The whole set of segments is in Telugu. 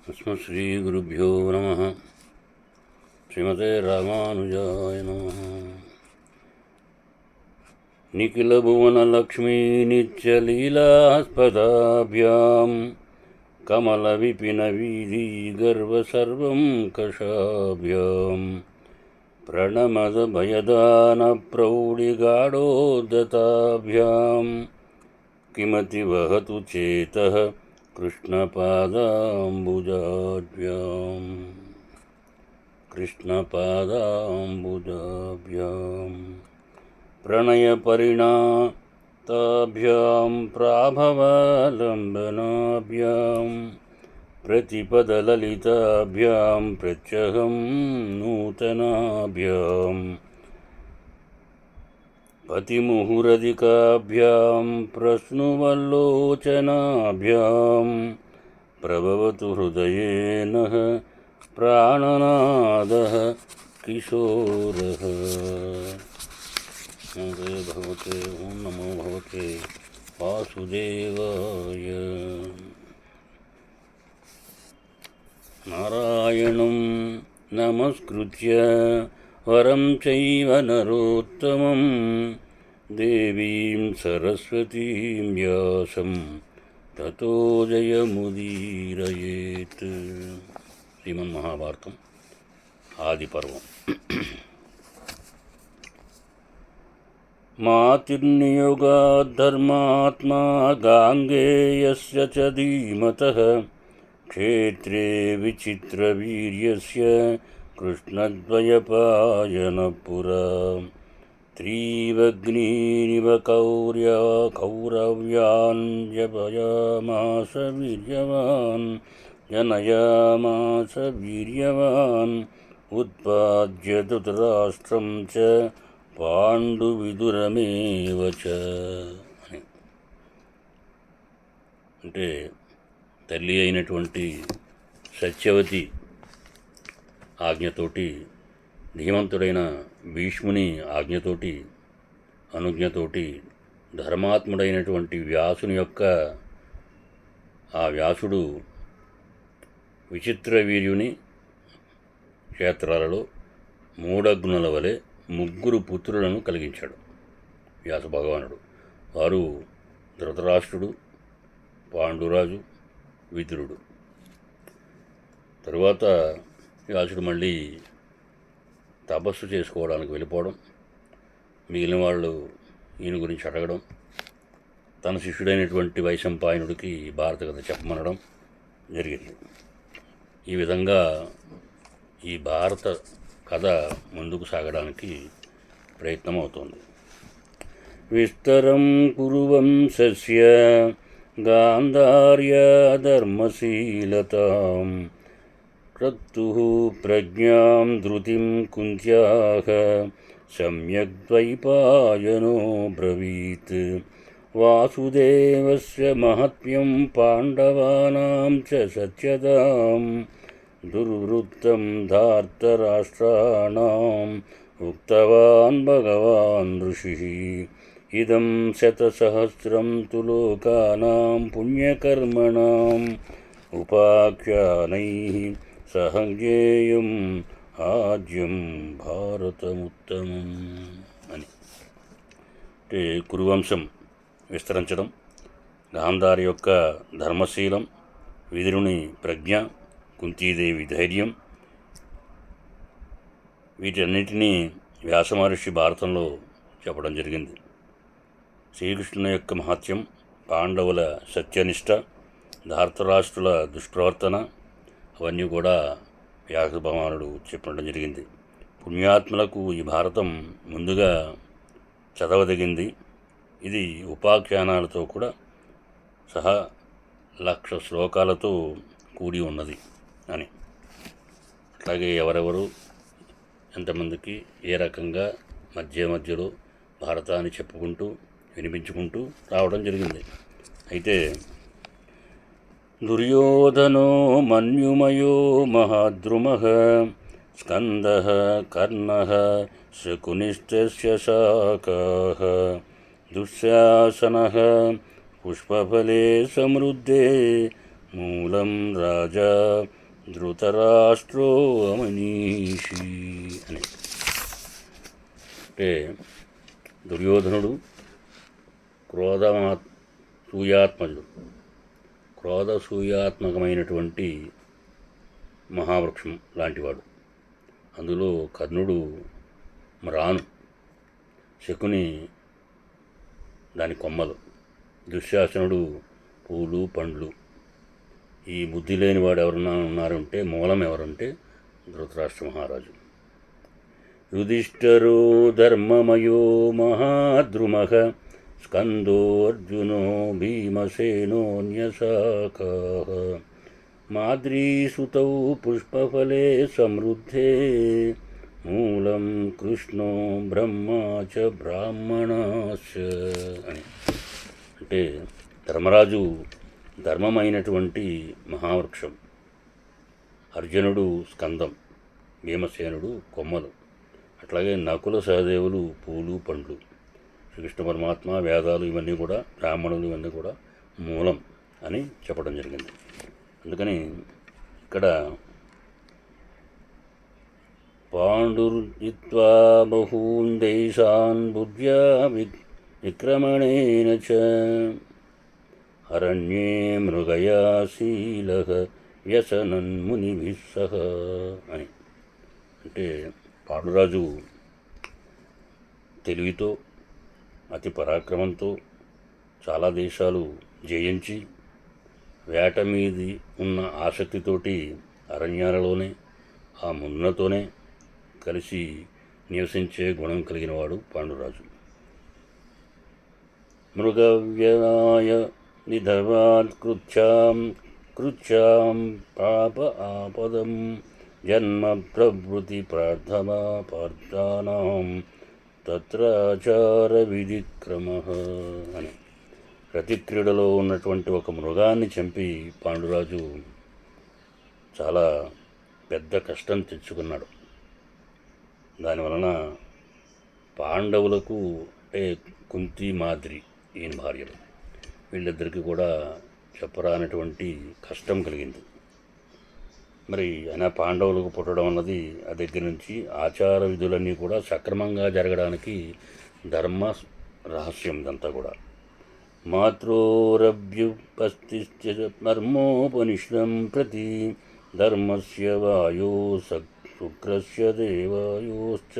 अस्मत्श्रीगुरुभ्यो नमः। श्रीमते रामानुजाय नमः। निखिलभुवनलक्ष्मी नित्यलीलास्पदाभ्यां कमलविपिनवीधिगर्वसर्वं कषाभ्यां प्रणमदभयदानप्रौढिगाढोद्धताभ्यां किमतिवहतु चेतः कृष्णपादाम्बुजाभ्यां प्रणयपरिणाताभ्यां प्राभवलम्बनाभ्यां प्रतिपदललिताभ्यां प्रत्यहं नूतनाभ्यां पतिमुहुरधिकाभ्यां प्रश्नुवल्लोचनाभ्यां प्रभवतु हृदये नः प्राणनादः किशोरः। भगवते ओं नमो भगवते वासुदेवाय। नारायणं नमस्कृत्य वरं चैव नरोत्तमं देवीं सरस्वतीं व्यासं ततो जयमुदीरयेत्। श्रीमन्महाभारतम् आदिपर्वम्। मातिर्नियोगाद्धर्मात्मा गाङ्गेयस्य च धीमतः क्षेत्रे विचित्रवीर्यस्य कृष्णद्वयपायनपुरा त्रिवग्निरिव कौरव्यान् जनयामास वीर्यवान् उत्पाद्य धृतराष्ट्रं च పాండువిదురమేవ చ అని. అంటే తల్లి అయినటువంటి సత్యవతి ఆజ్ఞతోటి, ధీమంతుడైన భీష్ముని ఆజ్ఞతోటి, అనుజ్ఞతోటి ధర్మాత్ముడైనటువంటి వ్యాసుని యొక్క ఆ వ్యాసుడు విచిత్ర వీర్యుని క్షేత్రాలలో మూఢగ్నుల వలె ముగ్గురు పుత్రులను కలిగించాడు వ్యాస భగవానుడు. వారు ధృతరాష్ట్రుడు, పాండురాజు, విదురుడు. తరువాత వ్యాసుడు మళ్ళీ తపస్సు చేసుకోవడానికి వెళ్ళిపోవడం, మిగిలిన వాళ్ళు ఈయన గురించి అడగడం, తన శిష్యుడైనటువంటి వైశంపాయనుడికి భారత కథ చెప్పమనడం జరిగింది. ఈ విధంగా ఈ భారత కథ ముందుకు సాగడానికి ప్రయత్నం అవుతోంది. విస్తరం కురువంశస్య గాంధార్య ధర్మశీలతాం క్రతుః ప్రజ్ఞాం ధృతిం కుంత్యాః సమ్యగ్ద్వైపాయనో బ్రవీత్ వాసుదేవస్య మహత్మ్యం పాండవానాం చ సత్యతాం దుర్వృత్తం ధార్తరాష్ట్రాణాం ఉక్తవాన్ భగవాన్ ఋషిః ఇదం శతసహస్రం తు లోకానాం పుణ్యకర్మణాం ఉపాఖ్యానైః సహజ్ఞేయం ఆజ్యం భారతముత్తమం అని. అంటే కురువంశం విస్తరించడం, గాంధారి యొక్క ధర్మశీలం, విదురుని ప్రజ్ఞ, కుంతీదేవి ధైర్యం, వీటన్నిటినీ వ్యాసమహర్షి భారతంలో చెప్పడం జరిగింది. శ్రీకృష్ణుని యొక్క మహత్యం, పాండవుల సత్యనిష్ట, ధార్తరాష్ట్రుల దుష్ప్రవర్తన అవన్నీ కూడా వ్యాస భగవానుడు చెప్పడం జరిగింది. పుణ్యాత్ములకు ఈ భారతం ముందుగా చదవదగింది. ఇది ఉపాఖ్యానాలతో కూడా సహా 1,00,000 శ్లోకాలతో కూడి ఉన్నది అని. అట్లాగే ఎవరెవరు ఎంతమందికి ఏ రకంగా మధ్యలో భారతాన్ని చెప్పుకుంటూ వినిపించుకుంటూ రావడం జరిగింది. అయితే దుర్యోధనో మన్యుమయో మహాద్రుమః స్కందః కర్ణః శకునిస్తస్య శాకాః దుశ్శాసనః పుష్పఫలే సమృద్ధే మూలం రాజా ధృతరాష్ట్రో అమనీషి అని. అంటే దుర్యోధనుడు క్రోధసూయాత్మకమైనటువంటి మహావృక్షం లాంటివాడు. అందులో కర్ణుడు మ్రాను, శకుని దాని కొమ్మలు, దుశ్శాసనుడు పూలు పండ్లు. ఈ బుద్ధి లేని వాడు ఎవరన్నా ఉన్నారంటే మూలం ఎవరంటే ధృతరాష్ట్ర మహారాజు. యుధిష్ఠిరో ధర్మమయో మహాద్రుమః స్కందో అర్జునో భీమసేనోన్యశాఖాః మాద్రీసుతౌ పుష్పఫలే సమృద్ధే మూలం కృష్ణో బ్రహ్మా చ బ్రాహ్మణాశ్చ అని. అంటే ధర్మరాజు ధర్మమైనటువంటి మహావృక్షం, అర్జునుడు స్కందం, భీమసేనుడు కొమ్మలు, అట్లాగే నకుల సహదేవులు పూలు పండ్లు, శ్రీకృష్ణ పరమాత్మ వేదాలు ఇవన్నీ కూడా, బ్రాహ్మణులు ఇవన్నీ కూడా మూలం అని చెప్పడం జరిగింది. అందుకని ఇక్కడ పాండుర్జిత్వా బహూన్ దేశాన్ బుద్ధ్యా విక్రమణేన చ అరణ్యే మృగయా శీలః వ్యసనన్ మునిభిః సహ అని. అంటే పాండురాజు తెలివితో అతి పరాక్రమంతో చాలా దేశాలు జయించి వేట మీది ఉన్న ఆసక్తితోటి అరణ్యాలలోనే ఆ మునులతోనే కలిసి నివసించే గుణం కలిగినవాడు పాండురాజు. మృగవ్యయాయ నిధవాత్ కృచ్ఛాం పాప ఆపదం జన్మ ప్రవృతి పార్థానాం తత్రాచార విధిక్రమః అని. ప్రతి క్రీడలో ఉన్నటువంటి ఒక మృగాన్ని చంపి పాండురాజు చాలా పెద్ద కష్టం తెచ్చుకున్నాడు. దానివలన పాండవులకు అంటే కుంతి మాద్రి ఈయన భార్యలు వీళ్ళిద్దరికీ కూడా చెప్పరానటువంటి కష్టం కలిగింది. మరి అయినా పాండవులకు పుట్టడం అన్నది ఆ దగ్గర నుంచి ఆచార విధులన్నీ కూడా సక్రమంగా జరగడానికి ధర్మ రహస్యం ఇదంతా కూడా. మాతృరభ్యుపస్థిత్య మర్మోపనిషదం ప్రతి ధర్మస్య వాయో శుక్రస్య దేవాయోశ్చ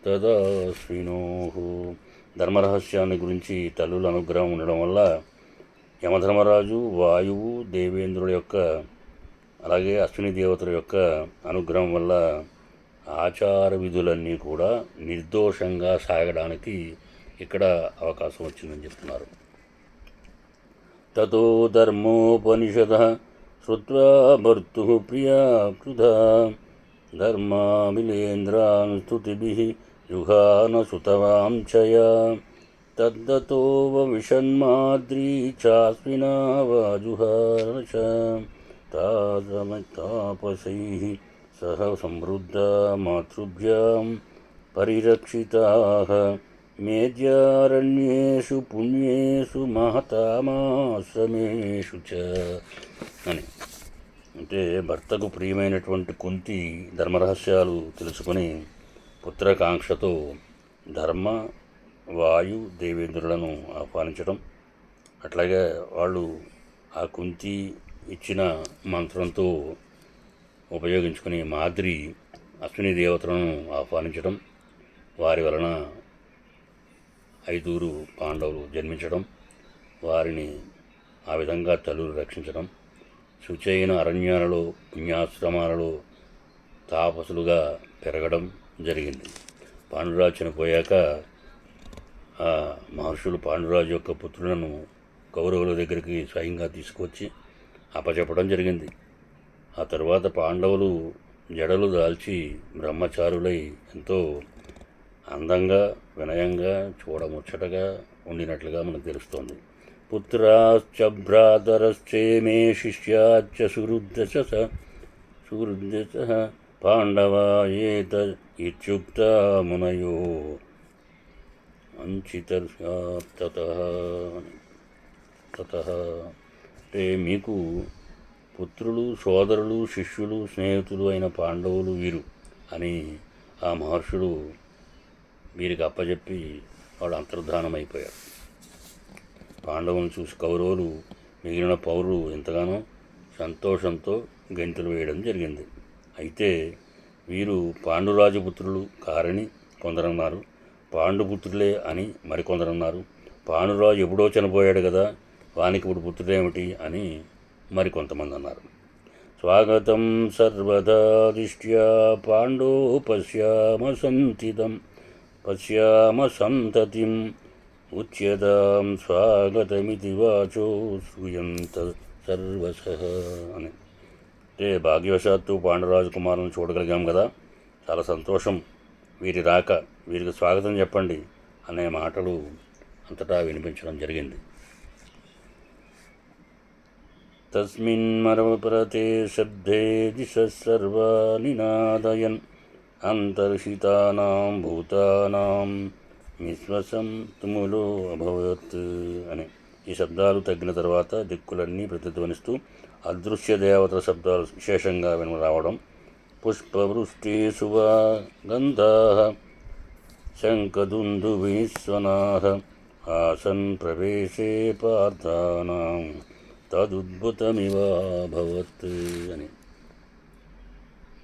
తదాశ్వినోః. ధర్మరహస్యాన్ని గురించి తల్లుల అనుగ్రహం ఉండడం వల్ల యమధర్మరాజు, వాయువు, దేవేంద్రుల యొక్క అలాగే అశ్విని దేవతల యొక్క అనుగ్రహం వల్ల ఆచార విధులన్నీ కూడా నిర్దోషంగా సాగడానికి ఇక్కడ అవకాశం వచ్చిందని చెప్తున్నారు. తతో ధర్మోపనిషదః శ్రుత్వా భర్తుః ప్రియా పృథా ధర్మామిలేంద్రాన్ స్తుతిభిః యుహాన సుతవాం చయా తద్దతో విషన్మాద్రీ చాస్మినా వాజుహార తాపసైః సహ సమృద్ధా మాతృభ్యాం పరిరక్షితాః మేధ్యారణ్యేషు పుణ్యేషు మహతామాశ్రమేషు చ అని. అంటే భర్తకు ప్రియమైనటువంటి కుంతి ధర్మరహస్యాలు తెలుసుకొని పుత్రకాంక్షతో ధర్మ, వాయు, దేవేంద్రులను ఆహ్వానించడం, అట్లాగే వాళ్ళు ఆ కుంతి ఇచ్చిన మంత్రంతో ఉపయోగించుకుని మాద్రి అశ్విని దేవతలను ఆహ్వానించడం, వారి వలన 5 పాండవులు జన్మించడం, వారిని ఆ విధంగా తల్లులు రక్షించడం, శుచైన అరణ్యాలలో పుణ్యాశ్రమాలలో తాపసులుగా పెరగడం జరిగింది. పాండురాజు చనిపోయాక ఆ మహర్షులు పాండురాజు యొక్క పుత్రులను కౌరవుల దగ్గరికి స్వయంగా తీసుకొచ్చి అప్పచెప్పడం జరిగింది. ఆ తరువాత పాండవులు జడలు దాల్చి బ్రహ్మచారులై ఎంతో అందంగా, వినయంగా, చూడముచ్చటగా ఉండినట్లుగా మనకు తెలుస్తోంది. పుత్రాశ్చ భ్రాతరశ్చేమే శిష్యాశ్చ సుహృద్దశ పాండవా ఏత ఇత్యుక్త మునయో అంచితర్షాతః. అంటే మీకు పుత్రులు, సోదరులు, శిష్యులు, స్నేహితులు అయిన పాండవులు వీరు అని ఆ మహర్షులు వీరికి అప్పచెప్పి వాళ్ళు అంతర్ధానమైపోయారు. పాండవులను చూసి కౌరవులు మిగిలిన పౌరులు ఎంతగానో సంతోషంతో గెంతులు వేయడం జరిగింది. అయితే వీరు పాండురాజు పుత్రులు కారని కొందరన్నారు, పాండుపుత్రులే అని మరికొందరన్నారు, పాండురాజు ఎప్పుడో చనిపోయాడు కదా, వానికి ఇప్పుడు పుత్రుడేమిటి అని మరికొంతమంది అన్నారు. స్వాగతం సర్వదా దృష్ట్యా పాండో పశ్యామ సంతతిం ఉచ్యతాం స్వాగతమితి వాచో శ్రూయంత సర్వశః అని. అంటే భాగ్యవశాత్తు పాండురాజు కుమారులను చూడగలిగాం కదా, చాలా సంతోషం, వీరి రాక, వీరికి స్వాగతం చెప్పండి అనే మాటలు అంతటా వినిపించడం జరిగింది. తస్మిన్ మరవపరతే శబ్దే దిశః సర్వా నినాదయన్ అంతర్షితానాం భూతానాం నిశ్వసం తుములో అభవత్ అని. ఈ శబ్దాలు తగ్గిన తర్వాత దిక్కులన్నీ ప్రతిధ్వనిస్తూ అదృశ్య దేవతల శబ్దాలు విశేషంగా రావడం. పుష్పవృష్టిషు వా గంధాః శంఖదుందుభినిస్వనాః ఆసన్ ప్రవేశే పార్థానాం తదుద్భుతమివాభవత్ అని.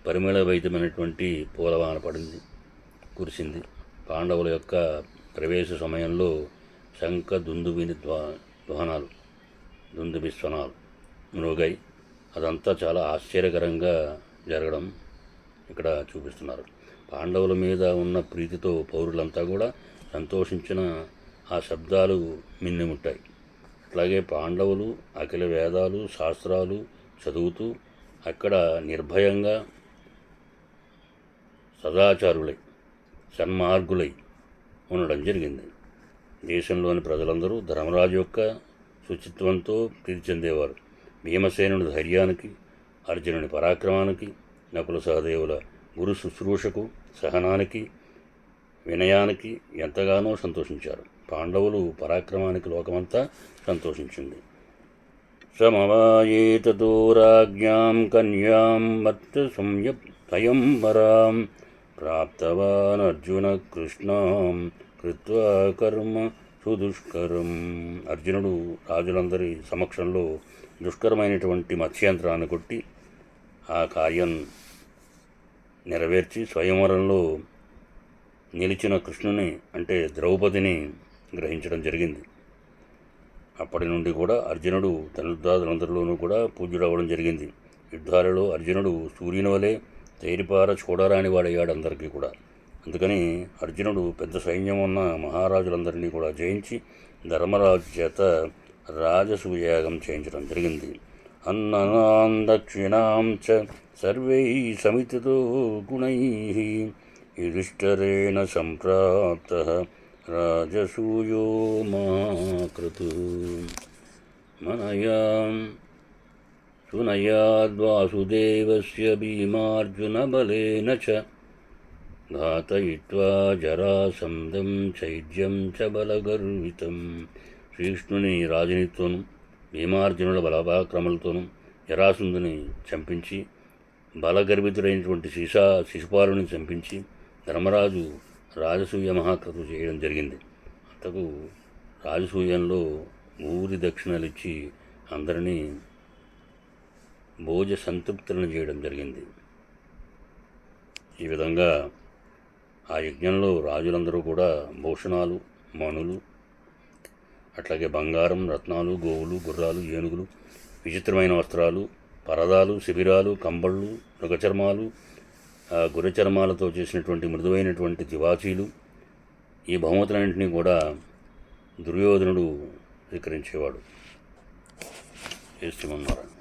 పరిమళభరితమైనటువంటి పూలవాన కురిసింది. పాండవుల యొక్క ప్రవేశ సమయంలో శంఖ దుందుభిస్వనాలు మ్రోగాయి. అదంతా చాలా ఆశ్చర్యకరంగా జరగడం ఇక్కడ చూపిస్తున్నారు. పాండవుల మీద ఉన్న ప్రీతితో పౌరులంతా కూడా సంతోషించిన ఆ శబ్దాలు మిన్నిముట్టాయి. అట్లాగే పాండవులు అఖిల వేదాలు శాస్త్రాలు చదువుతూ అక్కడ నిర్భయంగా సదాచారులై సన్మార్గులై ఉండడం జరిగింది. దేశంలోని ప్రజలందరూ ధర్మరాజు యొక్క శుచిత్వంతో ప్రీతి చెందేవారు. భీమసేనుడి ధైర్యానికి, అర్జునుని పరాక్రమానికి, నకుల సహదేవుల గురు శుశ్రూషకు, సహనానికి, వినయానికి ఎంతగానో సంతోషించారు. పాండవులు పరాక్రమానికి లోకమంతా సంతోషించింది. సమవాయేతతో రాజ్ఞాం కన్యాం మత్త సంయమరాం ప్రాప్తవాన్ అర్జున కృష్ణాం కృత్వా కర్మ సుదుష్కరం. అర్జునుడు రాజులందరి సమక్షంలో దుష్కరమైనటువంటి మత్స్యంత్రాన్ని కొట్టి ఆ కార్యం నెరవేర్చి స్వయంవరంలో నిలిచిన కృష్ణుని అంటే ద్రౌపదిని గ్రహించడం జరిగింది. అప్పటి నుండి కూడా అర్జునుడు తన యుద్ధాలందరిలోనూ కూడా పూజ్యుడవ్వడం జరిగింది. యుద్ధాలలో అర్జునుడు సూర్యుని వలె తేరిపార చూడరాని వాడయ్యాడు అందరికీ కూడా. అందుకని అర్జునుడు పెద్ద సైన్యం ఉన్న మహారాజులందరినీ కూడా జయించి ధర్మరాజు చేత రాజసూయాగం చేయించడం జరిగింది. అన్ననాం దక్షిణాం చ సర్వై సమితితో గుణై యుధిష్ఠిరేణ సంప్రాప్తః రాజసూయో మహాకృతు సునయాద్వాసుదేవస్య భీమార్జునబలేన చ ఘాతయిత్వా జరాసంధం చైద్యం చ బలగర్వితం. శ్రీకృష్ణుని రాజనీతోనూ భీమార్జునుల బలపరాక్రమాలతోనూ జరాసంధుని చంపించి బలగర్వితుడైనటువంటి శిశుపాలుని చంపించి ధర్మరాజు రాజసూయ మహాకృతు చేయడం జరిగింది. అంతకు రాజసూయంలో ఊరి దక్షిణలు ఇచ్చి అందరినీ భోజ సంతృప్తులను చేయడం జరిగింది. ఈ విధంగా ఆ యజ్ఞంలో రాజులందరూ కూడా భూషణాలు, మణులు, అట్లాగే బంగారం, రత్నాలు, గోవులు, గుర్రాలు, ఏనుగులు, విచిత్రమైన వస్త్రాలు, పరదాలు, శిబిరాలు, కంబళ్ళు, మృగచర్మాలు, గుర్రచర్మాలతో చేసినటువంటి మృదువైనటువంటి తివాచీలు, ఈ బహుమతులన్నింటినీ కూడా దుర్యోధనుడు స్వీకరించేవాడు. శ్రీమన్నారాయణ.